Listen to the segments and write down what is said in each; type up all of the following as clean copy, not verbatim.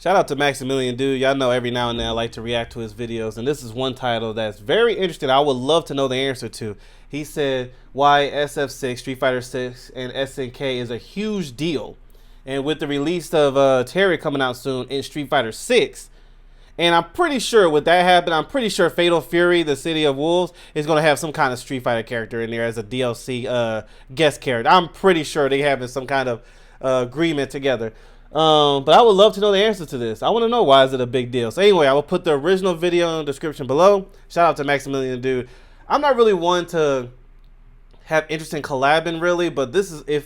Shout out to Maximilian, dude. Y'all know every now and then I like to react to his videos, and this is one title that's very interesting. I would love to know the answer to. He said why SF6, Street Fighter 6, and SNK is a huge deal. And with the release of Terry coming out soon in Street Fighter 6, and I'm pretty sure with that happen, I'm pretty sure Fatal Fury, the City of Wolves, is going to have some kind of Street Fighter character in there as a DLC guest character. I'm pretty sure they having some kind of agreement together. But I would love to know the answer to this. I want to know why is it a big deal. So anyway, I will put the original video in the description below. Shout out to Maximilian, dude. I'm not really one to have interest in collabing really, but this is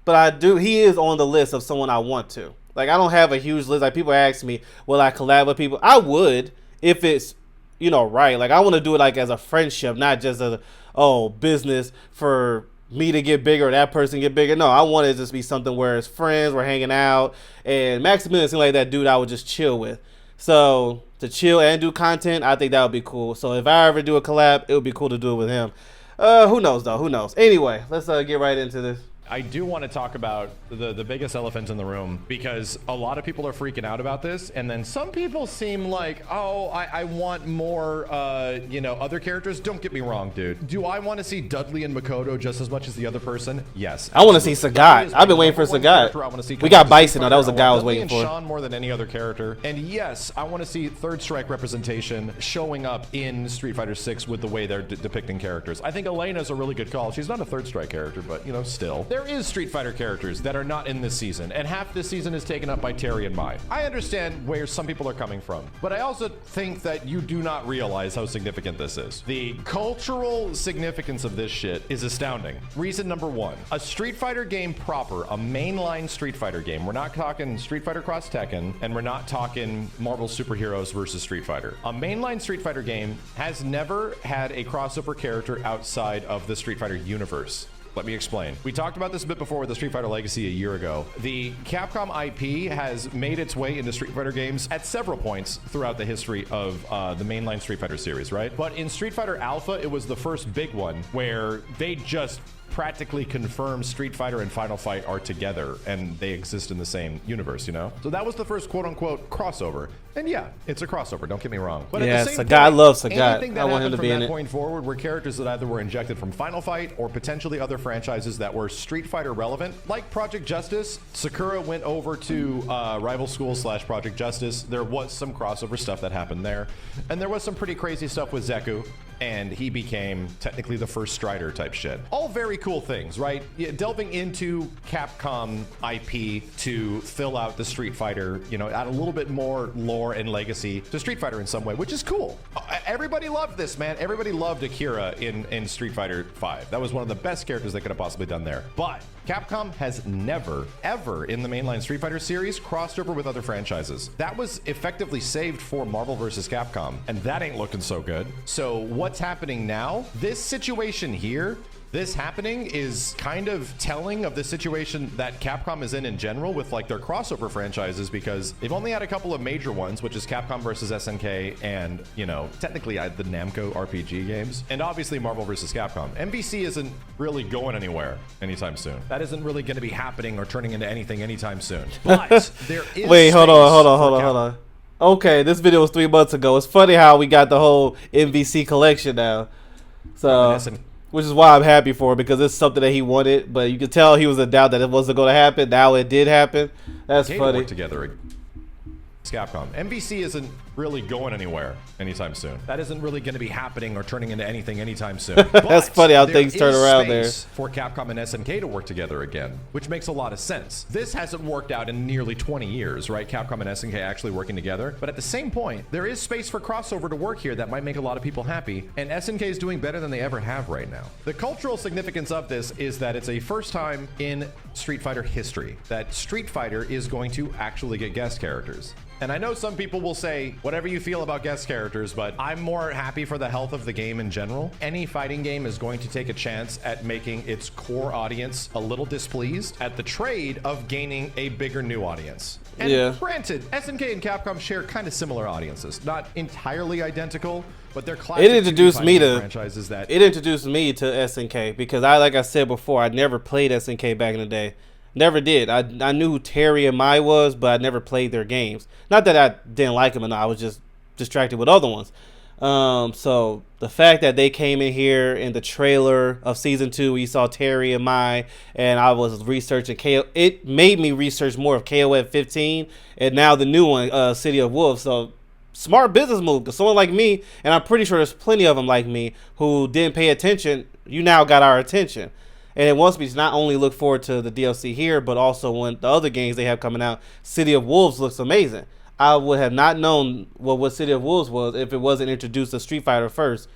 but I do. He is on the list of someone I want to. Like, I don't have a huge list. Like, people ask me, will I collab with people? I would if it's, you know, right. Like, I want to do it like as a friendship, not just a business for me to get bigger or that person get bigger. No, I want it to just be something where it's friends, we're hanging out, and Maximilian seemed like that dude I would just chill with. So to chill and do content, I think that would be cool. So if I ever do a collab, it would be cool to do it with him. Who knows though? Who knows? Anyway, let's get right into this. I do want to talk about the biggest elephant in the room, because a lot of people are freaking out about this, and then some people seem like, oh, I want more, you know, other characters. Don't get me wrong, dude. Do I want to see Dudley and Makoto just as much as the other person? Yes. I want to see Sagat. I've been waiting for Sagat. We got Bison though. That was the guy I was waiting for. Sean more than any other character. And yes, I want to see Third Strike representation showing up in Street Fighter 6 with the way they're depicting characters. I think Elena's a really good call. She's not a Third Strike character, but, you know, still. There is Street Fighter characters that are not in this season, and half this season is taken up by Terry and Mai. I understand where some people are coming from, but I also think that you do not realize how significant this is. The cultural significance of this shit is astounding. Reason number one, a Street Fighter game proper, a mainline Street Fighter game. We're not talking Street Fighter Cross Tekken, and we're not talking Marvel Superheroes versus Street Fighter. A mainline Street Fighter game has never had a crossover character outside of the Street Fighter universe. Let me explain. We talked about this a bit before with the Street Fighter Legacy a year ago. The Capcom IP has made its way into Street Fighter games at several points throughout the history of the mainline Street Fighter series, right? But in Street Fighter Alpha, it was the first big one where they just practically confirmed Street Fighter and Final Fight are together and they exist in the same universe, you know? So that was the first quote-unquote crossover. And yeah, it's a crossover, don't get me wrong. But yeah, at the same Sagat, I love point, Sagat. I want him to be in it. From that point forward were characters that either were injected from Final Fight or potentially other franchises that were Street Fighter relevant, like Project Justice. Sakura went over to Rival Schools / Project Justice. There was some crossover stuff that happened there. And there was some pretty crazy stuff with Zeku, and he became technically the first Strider type shit. All very cool things, right? Yeah, delving into Capcom IP to fill out the Street Fighter, you know, add a little bit more lore and legacy to Street Fighter in some way, which is cool. Everybody loved this, man. Everybody loved Akira in Street Fighter V. That was one of the best characters they could have possibly done there. But Capcom has never, ever in the mainline Street Fighter series crossed over with other franchises. That was effectively saved for Marvel vs. Capcom, and that ain't looking so good. So what's happening now? This situation here, this happening is kind of telling of the situation that Capcom is in general with like their crossover franchises, because they've only had a couple of major ones, which is Capcom versus SNK and, you know, technically the Namco RPG games, and obviously Marvel versus Capcom. MVC isn't really going anywhere anytime soon. That isn't really going to be happening or turning into anything anytime soon. But there is Wait, hold on. Okay, this video was 3 months ago. It's funny how we got the whole MVC collection now. So, which is why I'm happy for it, because it's something that he wanted, but you could tell he was in doubt that it wasn't going to happen. Now it did happen. That's funny. Work together. Capcom. MVC isn't really going anywhere anytime soon. That isn't really going to be happening or turning into anything anytime soon. That's funny how things turn around there. For Capcom and SNK to work together again, which makes a lot of sense. This hasn't worked out in nearly 20 years, right? Capcom and SNK actually working together. But at the same point, there is space for crossover to work here that might make a lot of people happy, and SNK is doing better than they ever have right now. The cultural significance of this is that it's a first time in Street Fighter history that Street Fighter is going to actually get guest characters. And I know some people will say whatever you feel about guest characters, but I'm more happy for the health of the game in general. Any fighting game is going to take a chance at making its core audience a little displeased at the trade of gaining a bigger new audience. And granted, SNK and Capcom share kind of similar audiences. Not entirely identical, but they're classic. It introduced me to franchises that... It introduced me to SNK because like I said before, I never played SNK back in the day. Never did. I knew who Terry and Mai was, but I never played their games. Not that I didn't like them, and I was just distracted with other ones. So the fact that they came in here in the trailer of season 2, we saw Terry and Mai, and I was researching it made me research more of KOF 15, and now the new one, City of Wolves. So smart business move, because someone like me, and I'm pretty sure there's plenty of them like me who didn't pay attention. You now got our attention. And it wants me to not only look forward to the DLC here, but also when the other games they have coming out. City of Wolves looks amazing. I would have not known what City of Wolves was if it wasn't introduced to Street Fighter first.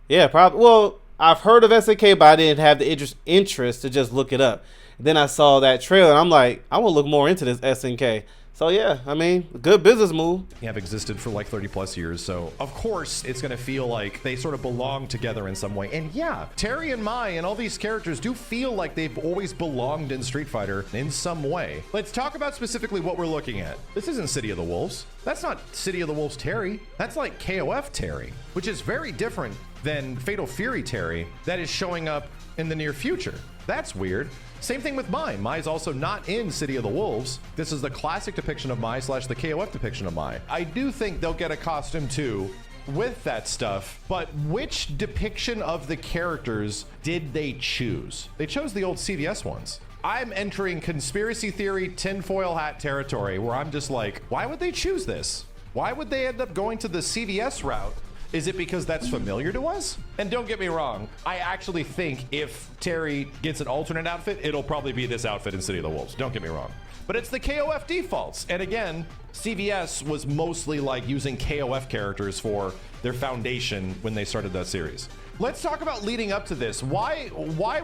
Yeah, probably. Well, I've heard of SNK, but I didn't have the interest to just look it up. Then I saw that trailer, and I'm like, I want to look more into this SNK. So yeah, I mean, good business move. Have existed for like 30 plus years, so of course it's gonna feel like they sort of belong together in some way. And yeah, Terry and Mai and all these characters do feel like they've always belonged in Street Fighter in some way. Let's talk about specifically what we're looking at. This isn't City of the Wolves. That's not City of the Wolves Terry. That's like KOF Terry, which is very different than Fatal Fury Terry that is showing up in the near future. That's weird. Same thing with Mai. Mai's also not in City of the Wolves. This is the classic depiction of Mai / the KOF depiction of Mai. I do think they'll get a costume too with that stuff, but which depiction of the characters did they choose? They chose the old CVS ones. I'm entering conspiracy theory tinfoil hat territory where I'm just like, why would they choose this? Why would they end up going to the CVS route? Is it because that's familiar to us? And don't get me wrong, I actually think if Terry gets an alternate outfit, it'll probably be this outfit in City of the Wolves. Don't get me wrong. But it's the KOF defaults. And again, CVS was mostly like using KOF characters for their foundation when they started that series. Let's talk about leading up to this. Why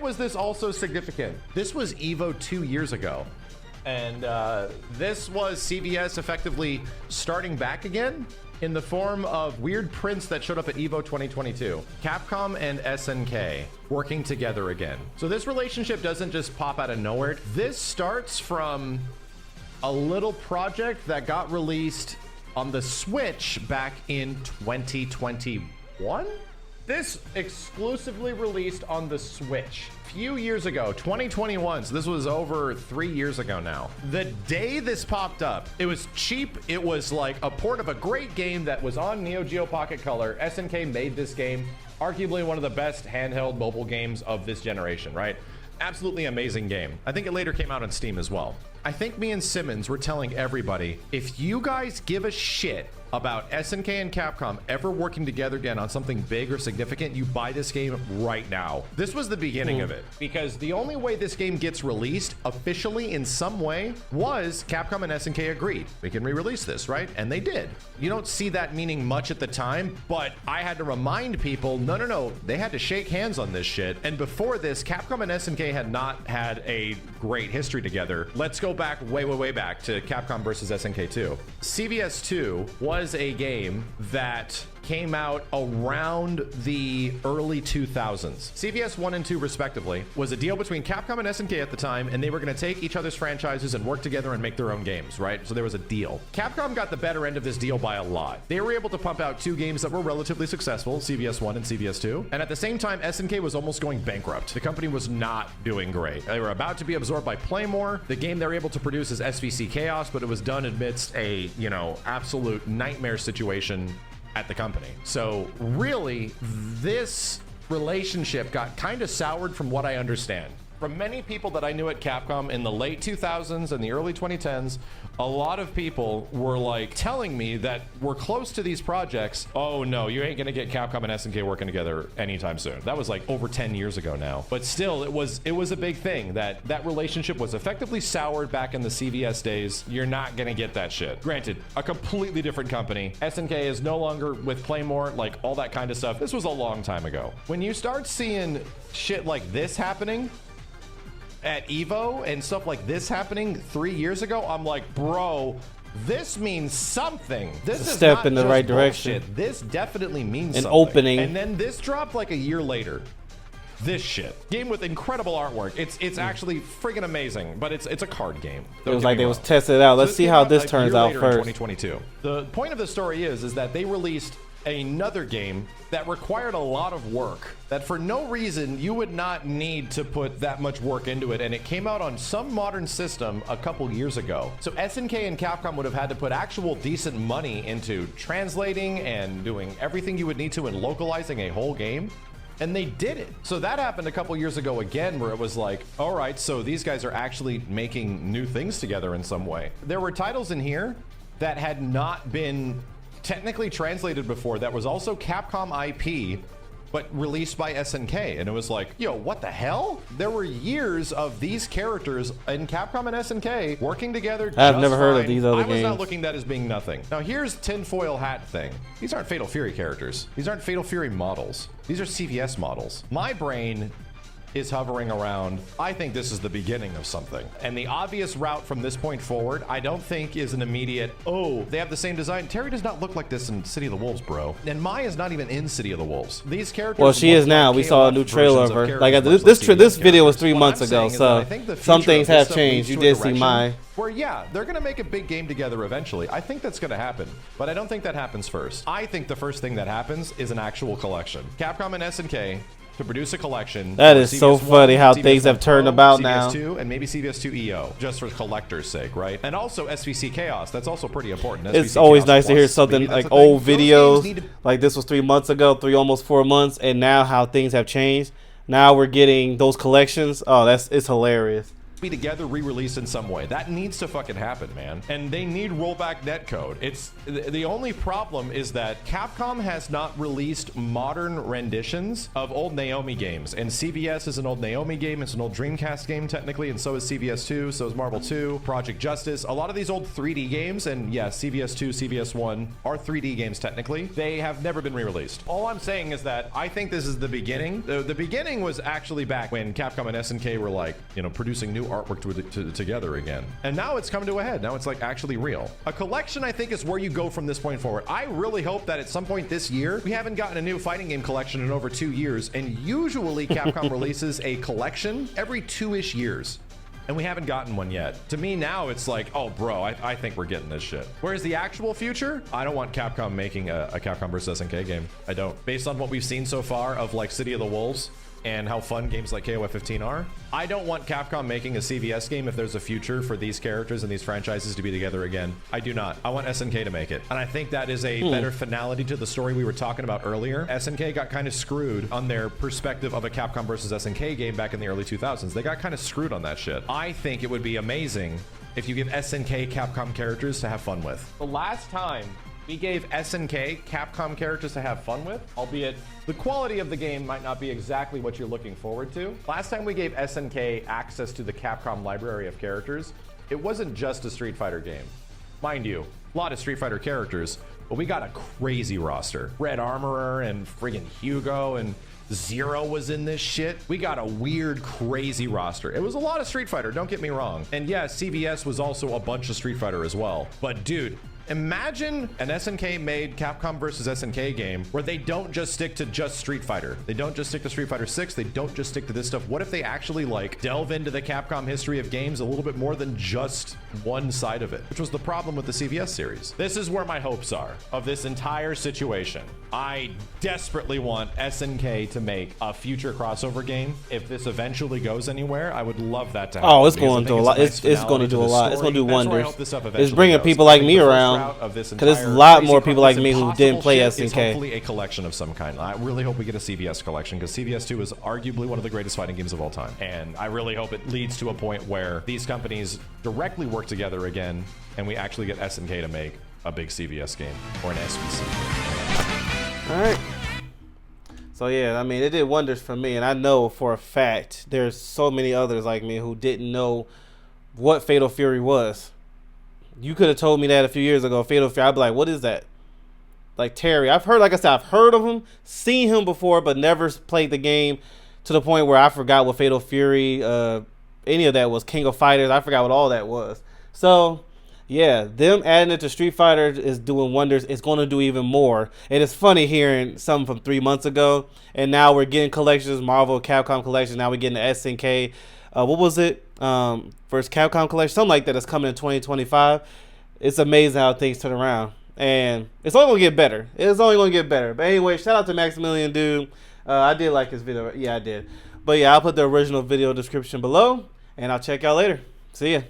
was this also significant? This was EVO 2 years ago. And this was CVS effectively starting back again in the form of weird prints that showed up at EVO 2022. Capcom and SNK working together again. So this relationship doesn't just pop out of nowhere. This starts from a little project that got released on the Switch back in 2021. This exclusively released on the Switch a few years ago, 2021. So this was over 3 years ago now. The day this popped up, it was cheap. It was like a port of a great game that was on Neo Geo Pocket Color. SNK made this game, arguably one of the best handheld mobile games of this generation, right? Absolutely amazing game. I think it later came out on Steam as well. I think me and Simmons were telling everybody, if you guys give a shit about SNK and Capcom ever working together again on something big or significant, you buy this game right now. This was the beginning of it, because the only way this game gets released officially in some way was Capcom and SNK agreed. We can re-release this, right? And they did. You don't see that meaning much at the time, but I had to remind people, no, they had to shake hands on this shit. And before this, Capcom and SNK had not had a great history together. Let's go back way back to Capcom versus SNK 2. CVS 2 was a game that came out around the early 2000s. CVS 1 and 2 respectively was a deal between Capcom and SNK at the time, and they were going to take each other's franchises and work together and make their own games, right? So there was a deal. Capcom got the better end of this deal by a lot. They were able to pump out 2 games that were relatively successful, CVS 1 and CVS 2, and at the same time SNK was almost going bankrupt. The company was not doing great. They were about to be absorbed by Playmore. The game they were able to produce is SVC Chaos, but it was done amidst a, absolute nightmare situation at the company. So really, this relationship got kind of soured from what I understand. From many people that I knew at Capcom in the late 2000s and the early 2010s, a lot of people were like telling me that we're close to these projects. Oh no, you ain't gonna get Capcom and SNK working together anytime soon. That was like over 10 years ago now. But still, it was a big thing that relationship was effectively soured back in the CVS days. You're not gonna get that shit. Granted, a completely different company. SNK is no longer with Playmore, like all that kind of stuff. This was a long time ago. When you start seeing shit like this happening at EVO and stuff like this happening 3 years ago, I'm like, bro, this means something. This is a step in the right direction. This definitely means an something. opening. And then this dropped like a year later. This shit. Game with incredible artwork. It's actually friggin' amazing, but it's a card game. It was like they was testing it out. Let's see how this turns out first. 2022. The point of the story is that they released another game that required a lot of work, that for no reason you would not need to put that much work into it, and it came out on some modern system a couple years ago. So SNK and Capcom would have had to put actual decent money into translating and doing everything you would need to in localizing a whole game. And they did it. So that happened a couple years ago again, where it was like, all right, so these guys are actually making new things together in some way. There were titles in here that had not been technically translated before, that was also Capcom IP, but released by SNK. And it was like, yo, what the hell? There were years of these characters in Capcom and SNK working together. I've never heard of these other games. I was not looking at that as being nothing. Now here's tinfoil hat thing. These aren't Fatal Fury characters. These aren't Fatal Fury models. These are CVS models. My brain is hovering around, I think this is the beginning of something. And the obvious route from this point forward, I don't think is an immediate, oh, they have the same design. Terry does not look like this in City of the Wolves, bro. And Mai is not even in City of the Wolves. These characters. Well, she is now. We saw a new trailer of her. Like this video was 3 months ago, so some things have changed. You did see Mai. Where, yeah, they're going to make a big game together eventually. I think that's going to happen, but I don't think that happens first. I think the first thing that happens is an actual collection. Capcom and SNK to produce a collection. That is so funny how things have turned about now. CVS2 and maybe CVS2 EO, just for collector's sake, right? And also SVC Chaos. That's also pretty important. It's always nice to hear something like old videos. Like this was 3 months ago, almost 4 months, and now how things have changed. Now we're getting those collections. Oh, it's hilarious. Be together, re-released in some way. That needs to fucking happen, man. And they need rollback netcode. It's the only problem is that Capcom has not released modern renditions of old Naomi games. And CVS is an old Naomi game. It's an old Dreamcast game technically, and so is CVS 2, so is Marvel 2, Project Justice. A lot of these old 3D games, and yeah, CVS 2, CVS 1 are 3D games technically. They have never been re-released. All I'm saying is that I think this is the beginning. The beginning was actually back when Capcom and SNK were like, you know, producing new artwork together again. And now it's come to a head. Now it's like actually real. A collection, I think, is where you go from this point forward. I really hope that at some point this year, we haven't gotten a new fighting game collection in over 2 years. And usually Capcom releases a collection every 2-ish years. And we haven't gotten one yet. To me now, it's like, oh, bro, I think we're getting this shit. Whereas the actual future, I don't want Capcom making a Capcom vs. SNK game. I don't. Based on what we've seen so far of like City of the Wolves, and how fun games like KOF 15 are, I don't want Capcom making a CVS game if there's a future for these characters and these franchises to be together again. I do not. I want SNK to make it. And I think that is a better finality to the story we were talking about earlier. SNK got kind of screwed on their perspective of a Capcom versus SNK game back in the early 2000s. They got kind of screwed on that shit. I think it would be amazing if you give SNK Capcom characters to have fun with. The last time we gave SNK Capcom characters to have fun with, albeit the quality of the game might not be exactly what you're looking forward to. Last time we gave SNK access to the Capcom library of characters, it wasn't just a Street Fighter game. Mind you, a lot of Street Fighter characters, but we got a crazy roster. Red Armorer and friggin' Hugo and Zero was in this shit. We got a weird, crazy roster. It was a lot of Street Fighter, don't get me wrong. And yeah, CVS was also a bunch of Street Fighter as well. But dude, imagine an SNK made Capcom versus SNK game where they don't just stick to just Street Fighter. They don't just stick to Street Fighter 6. They don't just stick to this stuff. What if they actually like delve into the Capcom history of games a little bit more than just one side of it, which was the problem with the CVS series. This is where my hopes are of this entire situation. I desperately want SNK to make a future crossover game. If this eventually goes anywhere, I would love that to happen. Oh, it's going to do a lot. It's going to do a lot. It's going to do wonders. It's bringing people like me around. Because there's a lot more people like me who didn't play SNK. Hopefully a collection of some kind. I really hope we get a CVS collection, because CVS 2 is arguably one of the greatest fighting games of all time. And I really hope it leads to a point where these companies directly work together again, and we actually get SNK to make a big CVS game or an SBC. All right. So yeah, I mean, it did wonders for me, and I know for a fact there's so many others like me who didn't know what Fatal Fury was. You could have told me that a few years ago, Fatal Fury. I'd be like, what is that? Like Terry, I've heard, like I said, I've heard of him, seen him before, but never played the game to the point where I forgot what Fatal Fury, any of that was. King of Fighters, I forgot what all that was. So yeah, them adding it to Street Fighter is doing wonders. It's going to do even more. And it's funny hearing something from 3 months ago, and now we're getting collections, Marvel, Capcom collections. Now we're getting the SNK. What was it? First Capcom collection, something like that. That's coming in 2025. It's amazing how things turn around. and it's only gonna get better. It's only gonna get better. But anyway, shout out to Maximilian, dude. I did like his video. Yeah, I did. But yeah, I'll put the original video description below, and I'll check y'all later. See ya.